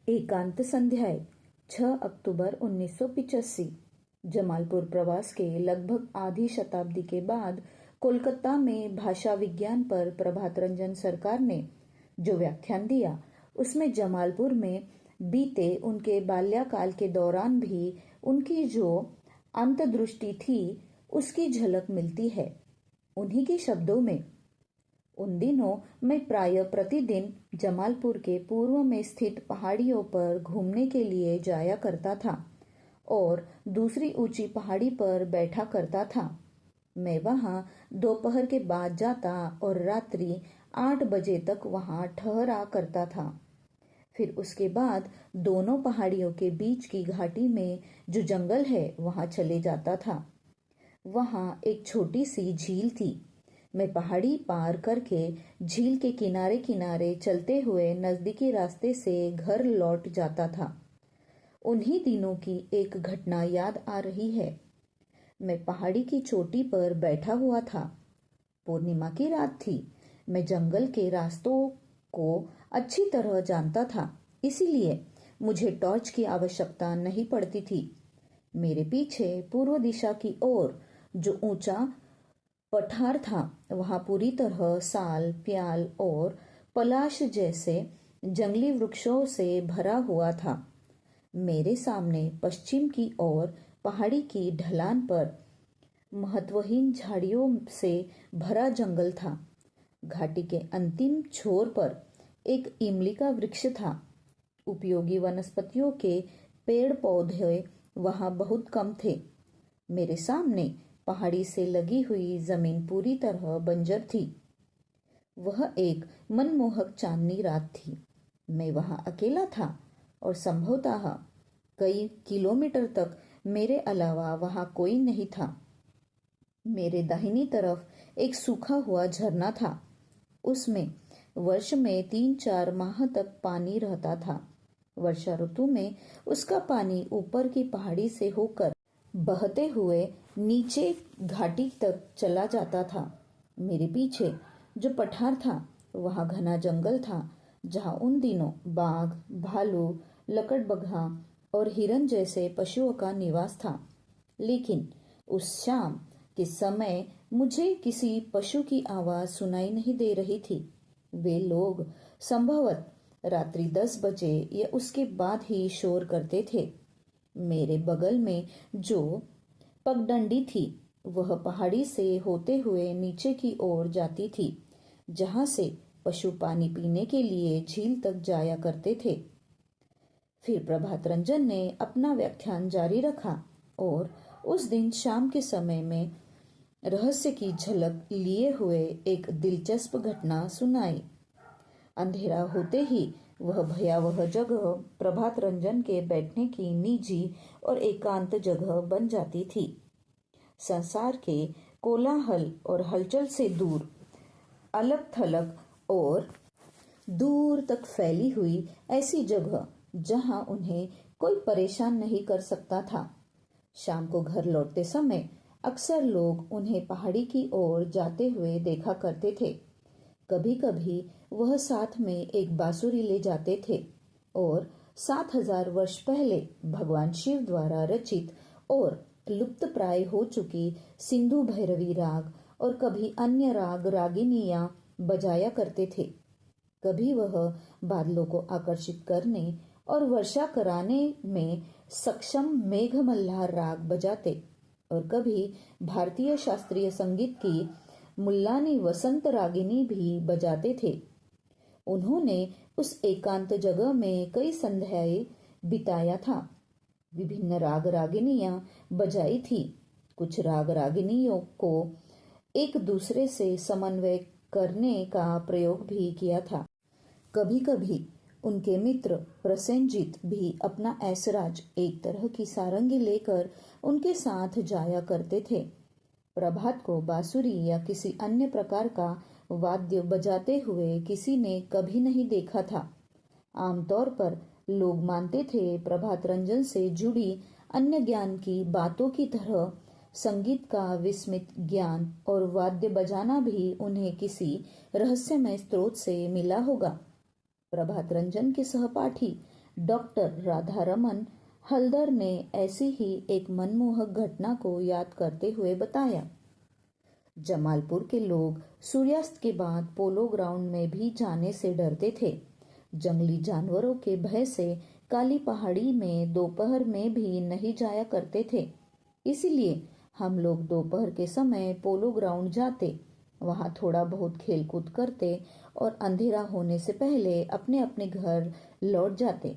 एकांत संध्याएं 6 अक्टूबर 1985। जमालपुर प्रवास के लगभग आधी शताब्दी के बाद कोलकाता में भाषा विज्ञान पर प्रभात रंजन सरकार ने जो व्याख्यान दिया, उसमें जमालपुर में बीते उनके बाल्यकाल के दौरान भी उनकी जो अंतर्दृष्टि थी, उसकी झलक मिलती है। उन्हीं के शब्दों में, उन दिनों मैं प्राय प्रतिदिन जमालपुर के पूर्व में स्थित पहाड़ियों पर घूमने के लिए जाया करता था और दूसरी ऊंची पहाड़ी पर बैठा करता था। मैं वहां दोपहर के बाद जाता और रात्रि 8 बजे तक वहां ठहरा करता था। फिर उसके बाद दोनों पहाड़ियों के बीच की घाटी में जो जंगल है, वहां चले जाता था। वहां एक छोटी सी झील थी। मैं पहाड़ी पार करके झील के किनारे किनारे चलते हुए नजदीकी रास्ते से घर लौट जाता था। उन्हीं दिनों की एक घटना याद आ रही है। मैं पहाड़ी की चोटी पर बैठा हुआ था। पूर्णिमा की रात थी। मैं जंगल के रास्तों को अच्छी तरह जानता था, इसीलिए मुझे टॉर्च की आवश्यकता नहीं पड़ती थी। मेरे पीछे पूर्व दिशा की ओर जो ऊंचा पठार था, वहां पूरी तरह साल, प्याल और पलाश जैसे जंगली वृक्षों से भरा हुआ था। मेरे सामने पश्चिम की ओर पहाड़ी की ढलान पर महत्वहीन झाड़ियों से भरा जंगल था। घाटी के अंतिम छोर पर एक इमली का वृक्ष था। उपयोगी वनस्पतियों के पेड़ पौधे वहां बहुत कम थे। मेरे सामने पहाड़ी से लगी हुई जमीन पूरी तरह बंजर थी। वह एक मनमोहक चांदनी रात थी। मैं वहां अकेला था और संभवतः कई किलोमीटर तक मेरे अलावा वहां कोई नहीं था। मेरे दाहिनी तरफ एक सूखा हुआ झरना था। उसमें वर्ष में 3-4 माह तक पानी रहता था। वर्षा ऋतु में उसका पानी ऊपर की पहाड़ी से होकर बहते हुए नीचे घाटी तक चला जाता था। मेरे पीछे जो पठार था, वहां घना जंगल था, जहां उन दिनों बाघ, भालू, लकड़बग्घा और हिरन जैसे पशुओं का निवास था। लेकिन उस शाम के समय मुझे किसी पशु की आवाज सुनाई नहीं दे रही थी। वे लोग संभवतः रात्रि 10 बजे या उसके बाद ही शोर करते थे। मेरे बगल में जो पगडंडी थी, वह पहाड़ी से होते हुए नीचे की ओर जाती थी, जहां से पशु पानी पीने के लिए झील तक जाया करते थे। फिर प्रभात रंजन ने अपना व्याख्यान जारी रखा और उस दिन शाम के समय में रहस्य की झलक लिए हुए एक दिलचस्प घटना सुनाई। अंधेरा होते ही वह भयावह जगह प्रभात रंजन के बैठने की निजी और एकांत जगह बन जाती थी। संसार के कोलाहल और हलचल से दूर, अलग थलग और दूर तक फैली हुई ऐसी जगह जहां उन्हें कोई परेशान नहीं कर सकता था। शाम को घर लौटते समय अक्सर लोग उन्हें पहाड़ी की ओर जाते हुए देखा करते थे। कभी कभी वह साथ में एक बांसुरी ले जाते थे और 7000 वर्ष पहले भगवान शिव द्वारा रचित और लुप्त प्राय हो चुकी सिंधु भैरवी राग और कभी अन्य राग रागिनियां बजाया करते थे। कभी वह बादलों को आकर्षित करने और वर्षा कराने में सक्षम मेघ मल्हार राग बजाते और कभी भारतीय शास्त्रीय संगीत की मुल्लानी वसंत रागिनी भी बजाते थे। उन्होंने उस एकांत जगह में कई संध्याएं बिताया था। विभिन्न राग रागिनियां बजाई थी। कुछ राग रागिनियों को एक दूसरे से समन्वय करने का प्रयोग भी किया था। कभी कभी उनके मित्र प्रसेनजीत भी अपना ऐसराज, एक तरह की सारंगी लेकर उनके साथ जाया करते थे। प्रभात को बांसुरी या किसी अन्य प्रकार का वाद्य बजाते हुए किसी ने कभी नहीं देखा था। आमतौर पर लोग मानते थे प्रभात रंजन से जुड़ी अन्य ज्ञान की बातों की तरह संगीत का विस्मित ज्ञान और वाद्य बजाना भी उन्हें किसी रहस्यमय स्रोत से मिला होगा। प्रभात रंजन के सहपाठी डॉक्टर राधारमन हल्दर ने ऐसी ही एक मनमोहक घटना को याद करते हुए बताया। जमालपुर के लोग सूर्यास्त के बाद पोलो ग्राउंड में भी जाने से डरते थे। जंगली जानवरों के भय से काली पहाड़ी में दोपहर में भी नहीं जाया करते थे। इसीलिए हम लोग दोपहर के समय पोलो ग्राउंड जाते, वहां थोड़ा बहुत खेलकूद करते और अंधेरा होने से पहले अपने अपने घर लौट जाते।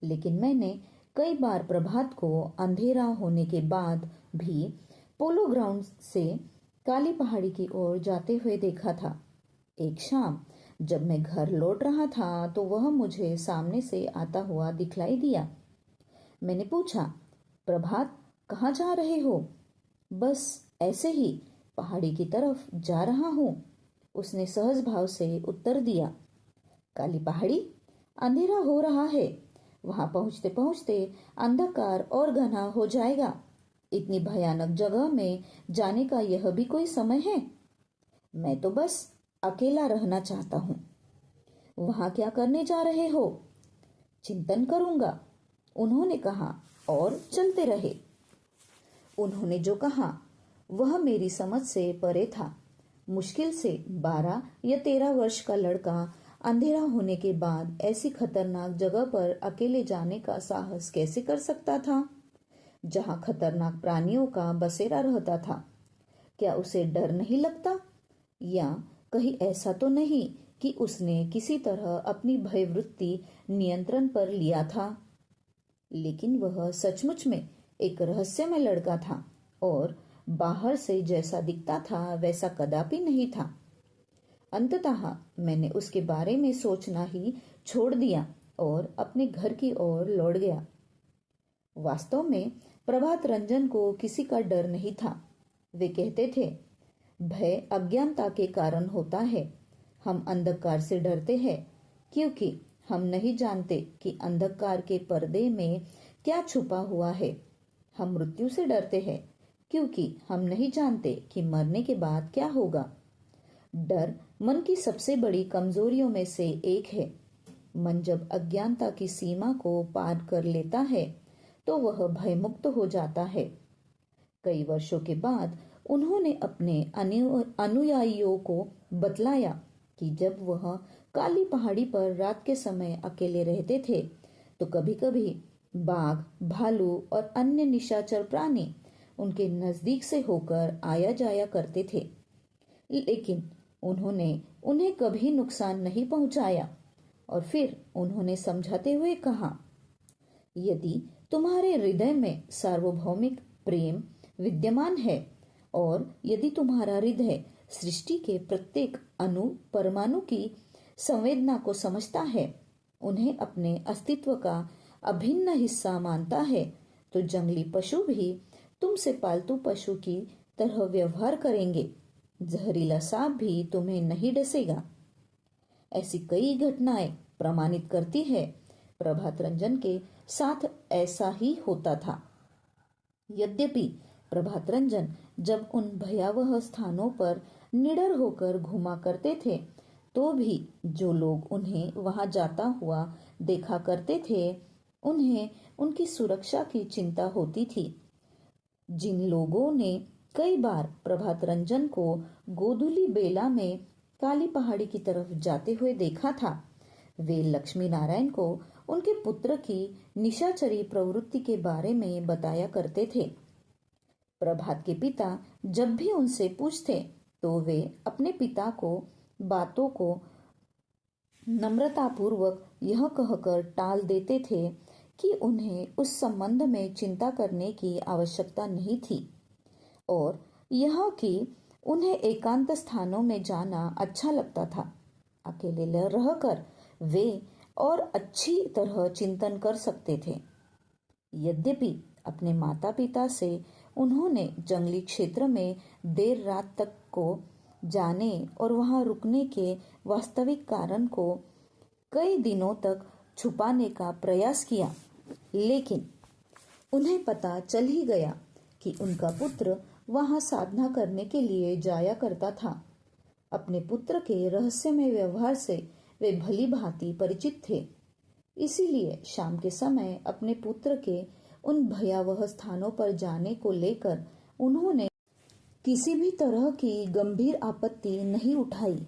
लेकिन मैंने कई बार प्रभात को अंधेरा होने के बाद भी पोलो ग्राउंड से काली पहाड़ी की ओर जाते हुए देखा था। एक शाम जब मैं घर लौट रहा था तो वह मुझे सामने से आता हुआ दिखलाई दिया। मैंने पूछा, प्रभात, कहाँ जा रहे हो? बस ऐसे ही पहाड़ी की तरफ जा रहा हूँ, उसने सहज भाव से उत्तर दिया। काली पहाड़ी? अंधेरा हो रहा है, वहां पहुंचते पहुंचते अंधकार और घना हो जाएगा। इतनी भयानक जगह में जाने का यह भी कोई समय है? मैं तो बस अकेला रहना चाहता हूँ। वहां क्या करने जा रहे हो? चिंतन करूंगा, उन्होंने कहा और चलते रहे। उन्होंने जो कहा वह मेरी समझ से परे था। मुश्किल से 12 या 13 वर्ष का लड़का अंधेरा होने के बाद ऐसी खतरनाक जगह पर अकेले जाने का साहस कैसे कर सकता था, जहां खतरनाक प्राणियों का बसेरा रहता था? क्या उसे डर नहीं लगता? या कहीं ऐसा तो नहीं कि उसने किसी तरह अपनी भयवृत्ति नियंत्रण पर लिया था? लेकिन वह सचमुच में एक रहस्यमय लड़का था और बाहर से जैसा दिखता था वैसा कदापि नहीं था। अंततः मैंने उसके बारे में सोचना ही छोड़ दिया और अपने घर की ओर लौट गया। वास्तव में प्रभात रंजन को किसी का डर नहीं था। वे कहते थे, भय अज्ञानता के कारण होता है। हम अंधकार से डरते हैं क्योंकि हम नहीं जानते कि अंधकार के पर्दे में क्या छुपा हुआ है। हम मृत्यु से डरते हैं क्योंकि हम नहीं जानते कि मरने के बाद क्या होगा। डर मन की सबसे बड़ी कमजोरियों में से एक है। मन जब अज्ञानता की सीमा को पार कर लेता है तो वह भयमुक्त हो जाता है। कई वर्षों के बाद उन्होंने अपने अनुयायियों को बतलाया कि जब वह काली पहाड़ी पर रात के समय अकेले रहते थे तो कभी-कभी बाघ, भालू और अन्य निशाचर प्राणी उनके नजदीक से होकर आया जाया करते थे, लेकिन उन्होंने उन्हें कभी नुकसान नहीं पहुंचाया। और फिर उन्होंने समझाते हुए कहा, यदि तुम्हारे हृदय में सार्वभौमिक प्रेम विद्यमान है और यदि तुम्हारा हृदय सृष्टि के प्रत्येक अणु परमाणु की संवेदना को समझता है, उन्हें अपने अस्तित्व का अभिन्न हिस्सा मानता है, तो जंगली पशु भी तुमसे पालतू पशु की तरह व्यवहार करेंगे। जहरीला सांप भी तुम्हें नहीं डसेगा। ऐसी कई घटनाएं प्रमाणित करती है प्रभात रंजन के साथ ऐसा ही होता था। यद्यपि प्रभात रंजन जब उन भयावह स्थानों पर निडर होकर घुमा करते थे तो भी जो लोग उन्हें वहां जाता हुआ देखा करते थे उन्हें उनकी सुरक्षा की चिंता होती थी। जिन लोगों ने कई बार प्रभात रंजन को गोधुली बेला में काली पहाड़ी की तरफ जाते हुए देखा था, वे लक्ष्मी नारायण को उनके पुत्र की निशाचरी प्रवृत्ति के बारे में बताया करते थे। प्रभात के पिता जब भी उनसे पूछते तो वे अपने पिता को बातों को नम्रतापूर्वक यह कहकर टाल देते थे कि उन्हें उस संबंध में चिंता करने की आवश्यकता नहीं थी और यह कि उन्हें एकांत स्थानों में जाना अच्छा लगता था। अकेले रहकर वे और अच्छी तरह चिंतन कर सकते थे। यद्यपि अपने माता पिता से उन्होंने जंगली क्षेत्र में देर रात तक को जाने और वहां रुकने के वास्तविक कारण को कई दिनों तक छुपाने का प्रयास किया, लेकिन उन्हें पता चल ही गया कि उनका पुत्र वहां साधना करने के लिए जाया करता था। अपने पुत्र के रहस्यमय व्यवहार से वे भली भांति परिचित थे। इसीलिए शाम के समय अपने पुत्र के उन भयावह स्थानों पर जाने को लेकर उन्होंने किसी भी तरह की गंभीर आपत्ति नहीं उठाई।